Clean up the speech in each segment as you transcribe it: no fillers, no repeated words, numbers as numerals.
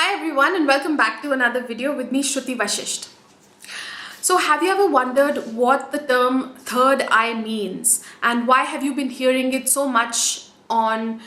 Hi everyone and welcome back to another video with me Shruti Vashisht. So have you ever wondered what the term third eye means and why have you been hearing it so much on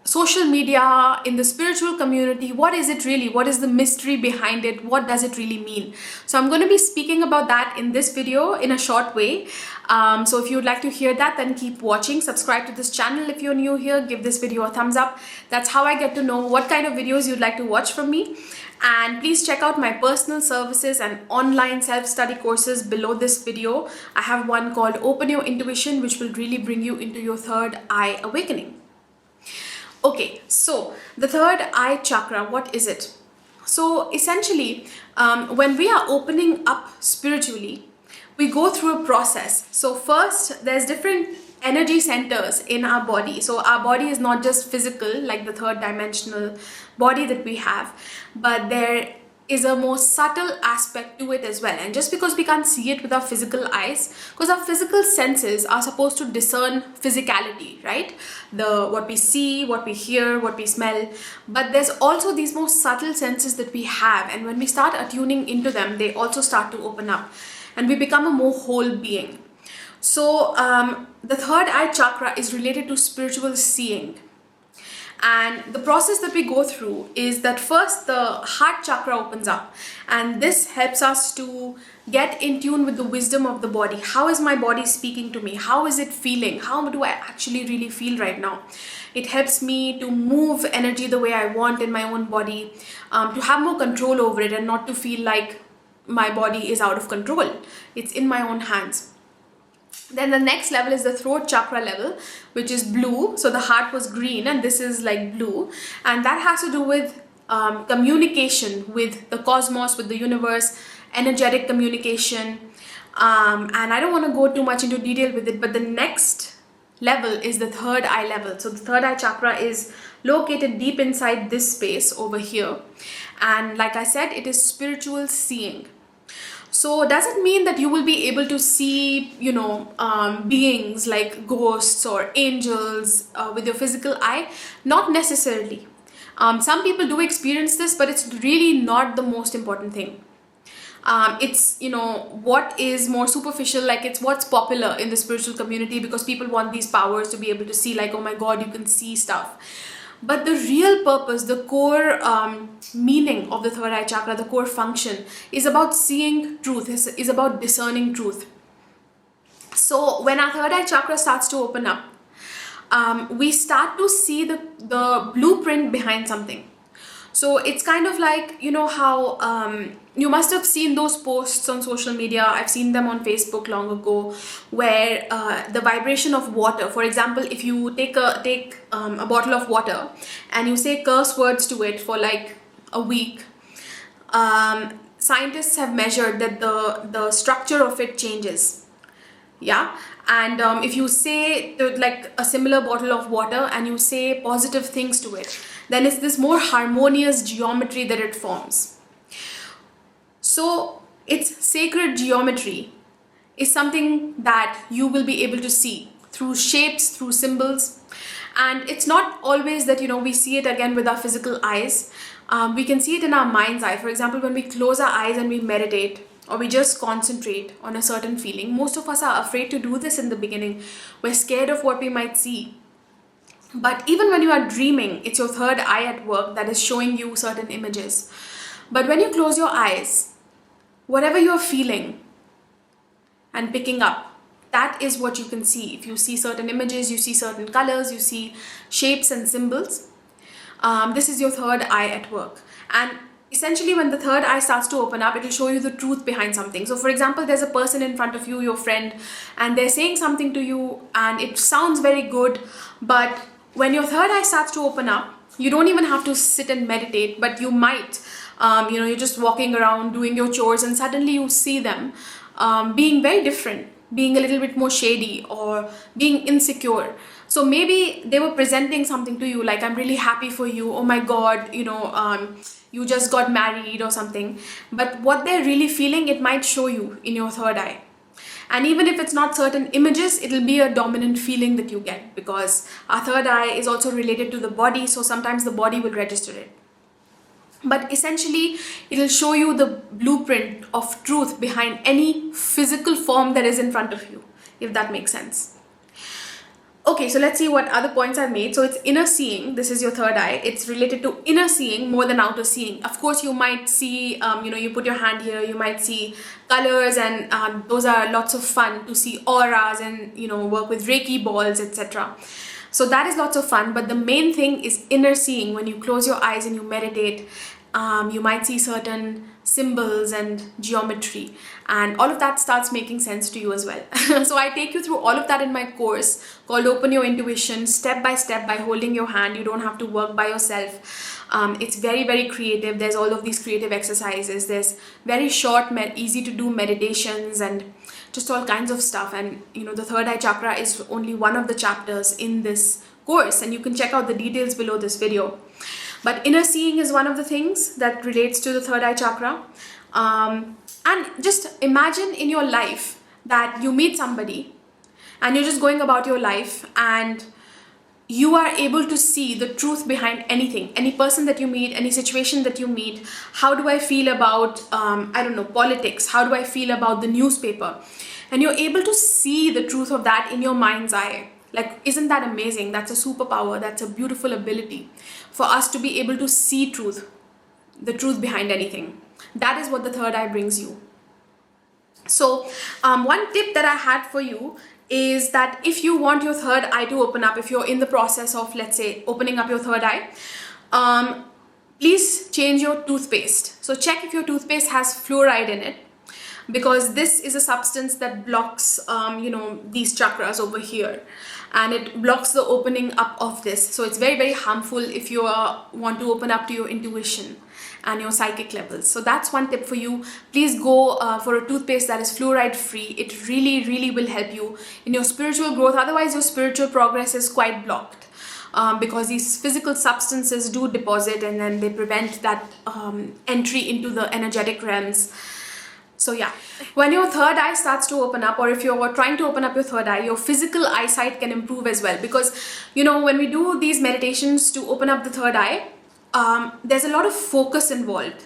social media, in the spiritual community? What is it really? What is the mystery behind it? What does it really mean? So I'm going to be speaking about that in this video in a short way. So if you would like to hear that, then keep watching. Subscribe to this channel if you're new here. Give this video a thumbs up. That's how I get to know what kind of videos you'd like to watch from me. And please check out my personal services and online self-study courses below this video. I have one called Open Your Intuition, which will really bring you into your third eye awakening. Okay, so the third eye chakra, what is it? So essentially, when we are opening up spiritually, we go through a process. So first, there's different energy centers in our body. So our body is not just physical, like the third dimensional body that we have, but there is a more subtle aspect to it as well. And just because we can't see it with our physical eyes, because our physical senses are supposed to discern physicality, right? What we see, what we hear, what we smell. But there's also these more subtle senses that we have, and when we start attuning into them, they also start to open up and we become a more whole being. So the third eye chakra is related to spiritual seeing. And the process that we go through is that first the heart chakra opens up, and this helps us to get in tune with the wisdom of the body. How is my body speaking to me? How is it feeling? How do I actually really feel right now? It helps me to move energy the way I want in my own body, to have more control over it and not to feel like my body is out of control. It's in my own hands. Then the next level is the throat chakra level, which is blue. So the heart was green and this is like blue, and that has to do with communication with the cosmos, with the universe, energetic communication. And I don't want to go too much into detail with it, but the next level is the third eye level. So the third eye chakra is located deep inside this space over here, and like I said, it is spiritual seeing. So does it mean that you will be able to see, beings like ghosts or angels with your physical eye? Not necessarily. Some people do experience this, but it's really not the most important thing. It's, what is more superficial, like it's what's popular in the spiritual community, because people want these powers to be able to see, like, oh my God, you can see stuff. But the real purpose, the core meaning of the third eye chakra, the core function, is about seeing truth, is about discerning truth. So when our third eye chakra starts to open up, we start to see the blueprint behind something. So it's kind of like, how you must have seen those posts on social media. I've seen them on Facebook long ago, where the vibration of water, for example, if you take a bottle of water and you say curse words to it for like a week, scientists have measured that the structure of it changes. Yeah. And if you say like a similar bottle of water and you say positive things to it, then it's this more harmonious geometry that it forms. So its sacred geometry is something that you will be able to see through shapes, through symbols. And it's not always that, we see it again with our physical eyes. We can see it in our mind's eye. For example, when we close our eyes and we meditate, or we just concentrate on a certain feeling. Most of us are afraid to do this in the beginning. We're scared of what we might see. But even when you are dreaming, it's your third eye at work that is showing you certain images. But when you close your eyes, whatever you're feeling and picking up, that is what you can see. If you see certain images, you see certain colors, you see shapes and symbols, this is your third eye at work. And essentially, when the third eye starts to open up, it will show you the truth behind something. So for example, there's a person in front of you, your friend, and they're saying something to you and it sounds very good. But when your third eye starts to open up, you don't even have to sit and meditate, but you might, you're just walking around doing your chores and suddenly you see them being very different, being a little bit more shady or being insecure. So maybe they were presenting something to you like, I'm really happy for you. Oh my God, you just got married or something. But what they're really feeling, it might show you in your third eye. And even if it's not certain images, it'll be a dominant feeling that you get, because our third eye is also related to the body. So sometimes the body will register it. but essentially it'll show you the blueprint of truth behind any physical form that is in front of you, if that makes sense. Okay, so let's see what other points I've made. So it's inner seeing. This is your third eye. It's related to inner seeing more than outer seeing. Of course, you might see, you put your hand here, you might see colors, and those are lots of fun to see auras and, work with Reiki balls, etc. So that is lots of fun. But the main thing is inner seeing. When you close your eyes and you meditate, you might see certain symbols and geometry, and all of that starts making sense to you as well. So I take you through all of that in my course called Open Your Intuition, step by step, by holding your hand. You don't have to work by yourself. It's very, very creative. There's all of these creative exercises. There's very short, easy to do meditations and just all kinds of stuff. And the third eye chakra is only one of the chapters in this course, and you can check out the details below this video. But inner seeing is one of the things that relates to the third eye chakra. And just imagine in your life that you meet somebody and you're just going about your life and you are able to see the truth behind anything, any person that you meet, any situation that you meet. How do I feel about, politics? How do I feel about the newspaper? And you're able to see the truth of that in your mind's eye. Like, isn't that amazing? That's a superpower. That's a beautiful ability for us to be able to see truth, the truth behind anything. That is what the third eye brings you. So one tip that I had for you is that if you want your third eye to open up, if you're in the process of, let's say, opening up your third eye, please change your toothpaste. So check if your toothpaste has fluoride in it, because this is a substance that blocks, these chakras over here, and it blocks the opening up of this. So it's very, very harmful if you want to open up to your intuition and your psychic levels. So that's one tip for you. Please go for a toothpaste that is fluoride free. It really, really will help you in your spiritual growth. Otherwise, your spiritual progress is quite blocked. Because these physical substances do deposit, and then they prevent that entry into the energetic realms. So yeah, when your third eye starts to open up, or if you're trying to open up your third eye, your physical eyesight can improve as well. Because, when we do these meditations to open up the third eye, there's a lot of focus involved.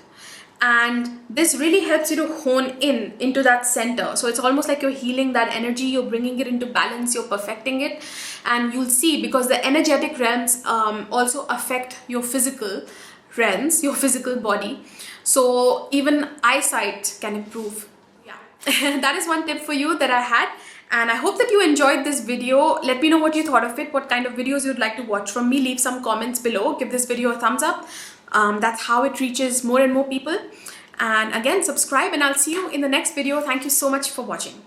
And this really helps you to hone into that center. So it's almost like you're healing that energy, you're bringing it into balance, you're perfecting it. And you'll see, because the energetic realms also affect your physical realms, your physical body. So even eyesight can improve. Yeah, that is one tip for you that I had. And I hope that you enjoyed this video. Let me know what you thought of it, what kind of videos you'd like to watch from me. Leave some comments below. Give this video a thumbs up. That's how it reaches more and more people. And again, subscribe, and I'll see you in the next video. Thank you so much for watching.